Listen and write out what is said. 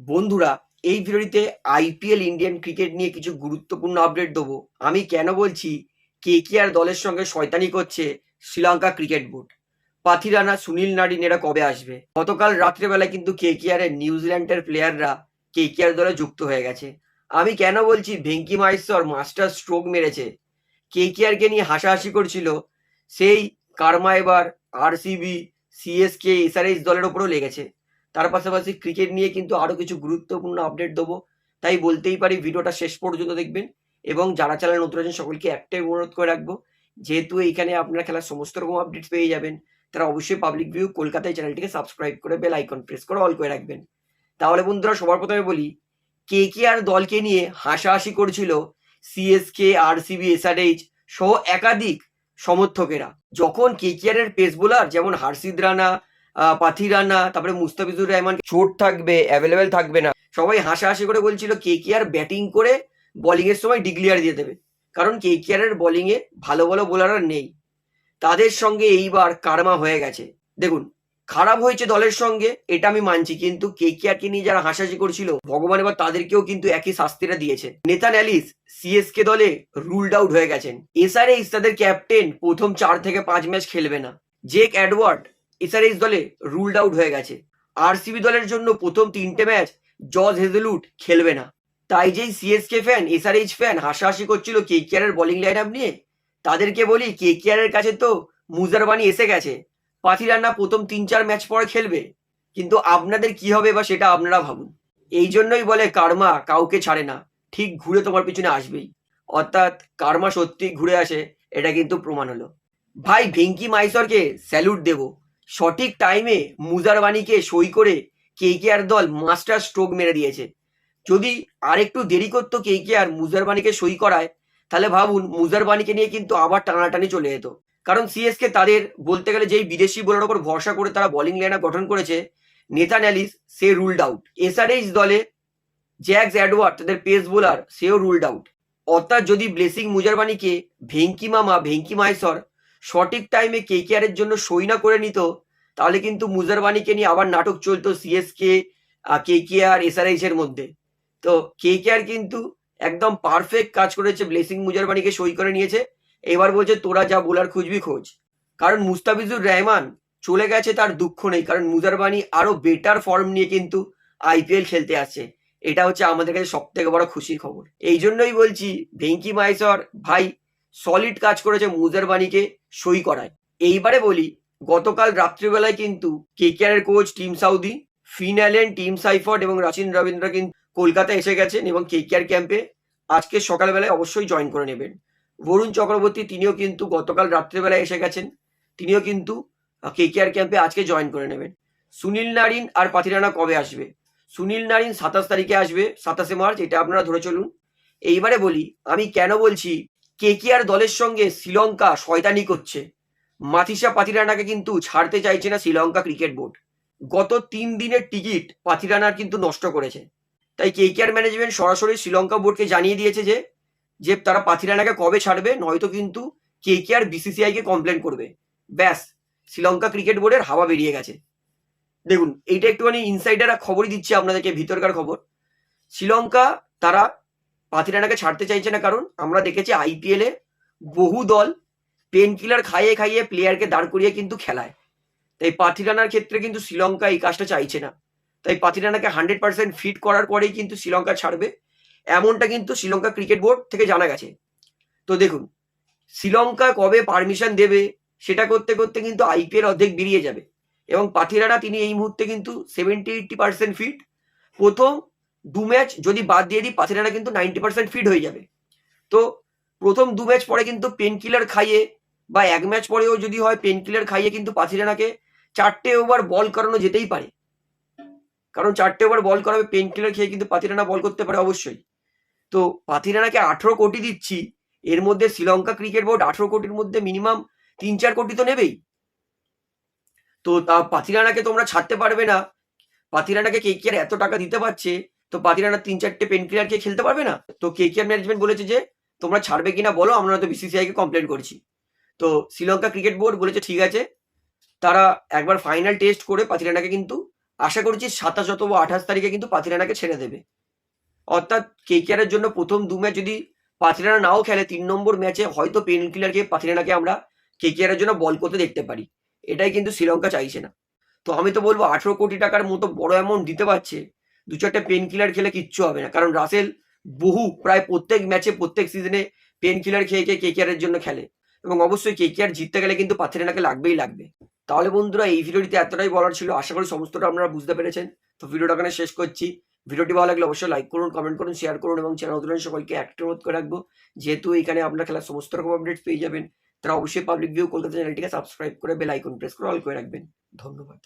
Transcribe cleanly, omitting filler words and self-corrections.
বন্ধুরা, এই ভিডিওটিতে আইপিএল ইন্ডিয়ান ক্রিকেট নিয়ে কিছু গুরুত্বপূর্ণ আপডেট দেবো। আমি কেন বলছি কেকেআর দলের সঙ্গে শয়তানি করছে Sri Lanka cricket board. Pathirana, Sunil Narine এরা কবে আসবে? গতকাল রাত্রেবেলায় কিন্তু কেকেআর এর নিউজিল্যান্ডের প্লেয়াররা কেকেআর দলে যুক্ত হয়ে গেছে। আমি কেন বলছি ভেঙ্কি মাহেশ্বর মাস্টার স্ট্রোক মেরেছে, কেকেআর কে নিয়ে হাসাহাসি করছিল, সেই কার্মা এবার আরসিবি, সিএসকে, এসআরএইচ দলের ওপরও লেগেছে। তার পাশাপাশি ক্রিকেট নিয়ে কিন্তু আরও কিছু গুরুত্বপূর্ণ আপডেট দেবো। তাই বলতেই পারি ভিডিওটা শেষ পর্যন্ত দেখবেন। এবং যারা চ্যানেল নতুন আছেন সকলকে একটাই অনুরোধ করে রাখবো, যেহেতু এইখানে আপনারা খেলার সমস্ত রকম আপডেটস পেয়ে যাবেন, তারা অবশ্যই পাবলিক ভিউ কলকাতায় চ্যানেলটিকে সাবস্ক্রাইব করে বেল আইকন প্রেস করে অল করে রাখবেন। তাহলে বন্ধুরা, সবার প্রথমে বলি, কেকেআর দলকে নিয়ে হাসাহাসি করছিল সিএসকে, আরসিবি, এসআরএইচ সহ একাধিক সমর্থকেরা। যখন কেকেআর এর পেস বোলার যেমন হার্ষিদ রানা, পাথিরানা, তারপরে মুস্তাফিজুর রহমান চোট থাকবে, অ্যাভেলেবেল থাকবে না, সবাই হাসাহাসি করে বলছিল কেকেআর ব্যাটিং করে বোলিং এর সময় ডিক্লিয়ার দিয়ে দেবে, কারণ কেকেআর এর বোলিং এ ভালো ভালো বোলার নেই। তাদের সঙ্গে এইবার কারমা হয়ে গেছে। দেখুন, খারাপ হয়েছে দলের সঙ্গে, এটা আমি মানছি, কিন্তু কেকেআর কে নিয়ে যারা হাসাহাসি করছিল, ভগবান এবার তাদেরকেও কিন্তু একই শাস্তিটা দিয়েছে। নেথান এলিস সিএসকে দলে রুলড আউট হয়ে গেছেন। এসআরএইচ তাদের ক্যাপ্টেন প্রথম 4 থেকে 5 ম্যাচ খেলবে না। জেক অ্যাডওয়ার্ড এসআরএইচ দলে রুলড আউট হয়ে গেছে। আরসিবি দলের জন্য প্রথম 3টে ম্যাচ জজ হেজেলউড খেলবে না। তাই যেই সিএসকে ফ্যান, এসআরএইচ ফ্যান হাসাহাসি করছিল কেকেআর এর বোলিং লাইন আপ নিয়ে, তাদেরকে বলি কেকেআর এর কাছে তো মুজারবানি এসে গেছে। পাথিরানা প্রথম 3-4 ম্যাচ পরে খেলবে, কিন্তু আপনাদের কি হবে বা সেটা আপনারা ভাবুন। এই জন্যই বলে কার্মা কাউকে ছাড়ে না, ঠিক ঘুরে তোমার পিছনে আসবেই। অর্থাৎ কার্মা সত্যি ঘুরে আসে, এটা কিন্তু প্রমাণ হলো। ভাই, ভেঙ্কি মাইসরকে স্যালুট দেব। সঠিক টাইমে মুজারবানিকে সই করে কেকেআর দল মাস্টার স্ট্রোক মেরে দিয়েছে। যদি আরেকটু দেরি করতো কেকেআর মুজারবানিকে সই করায়, তাহলে ভাবুন মুজারবানিকে নিয়ে কিন্তু আবার টানাটানি চলে যেত। কারণ সিএসকে তাদের বলতে গেলে যেই বিদেশি বোলার ওপর ভরসা করে তারা বোলিং লাইন গঠন করেছে, নেথান এলিস সে রুলড আউট। এসআরএইচ দলে জ্যাক্স অ্যাডওয়ার্ড তাদের পেস বোলার, সেও রুলড আউট। অর্থাৎ যদি ব্লেসিং মুজারবানিকে ভেঙ্কি মাহেশ্বর সঠিক টাইমে কেকেআর এর জন্য সই না করে নিত, তাহলে কিন্তু মুজারবানিকে নিয়ে আবার নাটক চলতো সিএসকে, কেকেআর, এসআরএইচ এর মধ্যে। তো কেকেআর কিন্তু একদম পারফেক্ট কাজ করেছে, ব্লেসিং মুজারবানিকে সই করে নিয়েছে। এবার বলছে তোরা যা বোলার খুঁজবি খোঁজ। কারণ মুস্তাফিজুর রহমান চলে গেছে, তার দুঃখ নেই, কারণ মুজারবানি আরো বেটার ফর্ম নিয়ে কিন্তু আইপিএল খেলতে আসছে। এটা হচ্ছে আমাদের কাছে সব থেকে বড় খুশির খবর। এই জন্যই বলছি ভেঙ্কি মাহেশ্বর ভাই সলিড কাজ করেছে মুজারবানিকে সই করায়। এইবারে বলি, গতকাল রাত্রিবেলায় কিন্তু কেকেআর এর coach Tim Southee, Finn Allen, Tim Seifert এবং রাচিন রবীন্দ্র কিন্তু কলকাতায় এসে গেছেন এবং কেকেআর ক্যাম্পে আজকে সকালবেলায় অবশ্যই জয়েন করে নেবেন। বরুণ চক্রবর্তী তিনিও কিন্তু গতকাল রাত্রিবেলায় এসে গেছেন, তিনিও কিন্তু কেকেআর ক্যাম্পে আজকে জয়েন করে নেবেন। সুনীল নারিন আর পাথিরানা কবে আসবে? সুনীল নারিন 27 তারিখে আসবে, 27শে মার্চ, এটা আপনারা ধরে চলুন। এইবারে বলি আমি কেন বলছি কেকেআর দলের সঙ্গে শ্রীলঙ্কা শয়তানি করছে। মাথিসা পাথিরানাকে কিন্তু ছাড়তে চাইছে না শ্রীলঙ্কা ক্রিকেট বোর্ড। গত 3 দিনের টিকিট পাথিরানার কিন্তু নষ্ট করেছে। তাই কেকেআর ম্যানেজমেন্ট সরাসরি শ্রীলঙ্কা বোর্ডকে জানিয়ে দিয়েছে যে তারা পাথিরানাকে কবে ছাড়বে, নয়তো কিন্তু কেকেআর বিসিসিআই কে কমপ্লেন করবে। ব্যাস, শ্রীলঙ্কা ক্রিকেট বোর্ডের হাওয়া বেরিয়ে গেছে। দেখুন, এইটা একটুখানি ইনসাইডার খবরই দিচ্ছে আপনাদেরকে, ভিতরকার খবর। শ্রীলঙ্কা তারা পাথিরানাকে ছাড়তে চাইছে না, কারণ আমরা দেখেছি আইপিএল এ বহু দল পেন কিলার খাইয়ে খাইয়ে প্লেয়ারকে দাঁড় করিয়ে কিন্তু খেলায়। তাই পাথিরানার ক্ষেত্রে কিন্তু শ্রীলঙ্কা এই কাজটা চাইছে না। তাই পাথিরানাকে 100% ফিট করার পরেই কিন্তু শ্রীলঙ্কা ছাড়বে, এমনটা কিন্তু শ্রীলঙ্কা ক্রিকেট বোর্ড থেকে জানা গেছে। তো দেখুন, শ্রীলঙ্কা কবে পারমিশন দেবে সেটা করতে করতে কিন্তু আইপিএল অর্ধেক বেরিয়ে যাবে। এবং পাথিরানা তিনি এই মুহূর্তে কিন্তু 70-80% ফিট। প্রথম 2 ম্যাচ যদি বাদ দিয়ে দিই, পাথিরানা কিন্তু 90% ফিট হয়ে যাবে। তো প্রথম 2 ম্যাচ পরে কিন্তু পেন কিলার খাইয়ে, বা 1 ম্যাচ পরেও যদি হয় পেন কিলার খাইয়ে, কিন্তু পাথিরানাকে 4টে ওভার বল করানো যেতেই পারে। কারণ 4টে ওভার বল করাবে, পেন কিলার খেয়ে কিন্তু পাথিরানা বল করতে পারে অবশ্যই। তো পাথিরানাকে 18 কোটি দিচ্ছি, এর মধ্যে শ্রীলঙ্কা ক্রিকেট বোর্ড 18 কোটির মধ্যে মিনিমাম 3-4 কোটি তো নেবেই। তো তা পাথিরানাকে তোমরা ছাড়তে পারবে না। পাথিরানাকে কেকেআর এত টাকা দিতে পারছে, তো পাথিরানা 3-4টে পেন কিলার খেয়ে খেলতে পারবে না? তো কেকেআর ম্যানেজমেন্ট বলেছে যে তোমরা ছাড়বে কিনা বলো, আমরা তো বিসিসিআই কে কমপ্লেন করছি। তো শ্রীলঙ্কা ক্রিকেট বোর্ড বলেছে ঠিক আছে, তারা একবার ফাইনাল টেস্ট করে পাথিরানাকে কিন্তু আশা করছি 27 অথবা 28 তারিখে কিন্তু পাথিরানাকে ছেড়ে দেবে। অর্থাৎ কেকেআরের জন্য প্রথম 2 ম্যাচ যদি পাথিরানা নাও খেলে, 3 নম্বর ম্যাচে হয়তো পেন কিলার খেয়ে পাথিরানাকে আমরা কেকেআরের জন্য বল করতে দেখতে পারি। এটাই কিন্তু শ্রীলঙ্কা চাইছে না। তো আমি তো বলবো 18 কোটি টাকার মতো বড় অ্যামাউন্ট দিতে পারছে, 2-4টে পেন কিলার খেলে কিচ্ছু হবে না। কারণ রাসেল প্রায় প্রত্যেক ম্যাচে প্রত্যেক সিজনে পেন কিলার খেয়ে খেয়ে কেকেআরের জন্য খেলে, এবং অবশ্যই কেকেআর জিততে গেলে কিন্তু পাথিরানাকে লাগবেই লাগবে। তাহলে বন্ধুরা, এই ভিডিওটিতে এতটাই বলার ছিল, আশা করি সমস্তটা আপনারা বুঝতে পেরেছেন। তো ভিডিওটা এখানে শেষ করছি। ভিডিওটি ভালো লাগলে অবশ্যই লাইক করুন, কমেন্ট করুন, শেয়ার করুন, এবং চ্যানেল নতুন সকলকে একটা অনুরোধ করে রাখবো, যেহেতু এখানে আপনার খেলার সমস্ত রকম আপডেটস পেয়ে যাবেন, তারা অবশ্যই পাবলিক ভিউ কলকাতা চ্যানেলটিকে সাবস্ক্রাইব করে বেল আইকন প্রেস করে অল করে রাখবেন। ধন্যবাদ।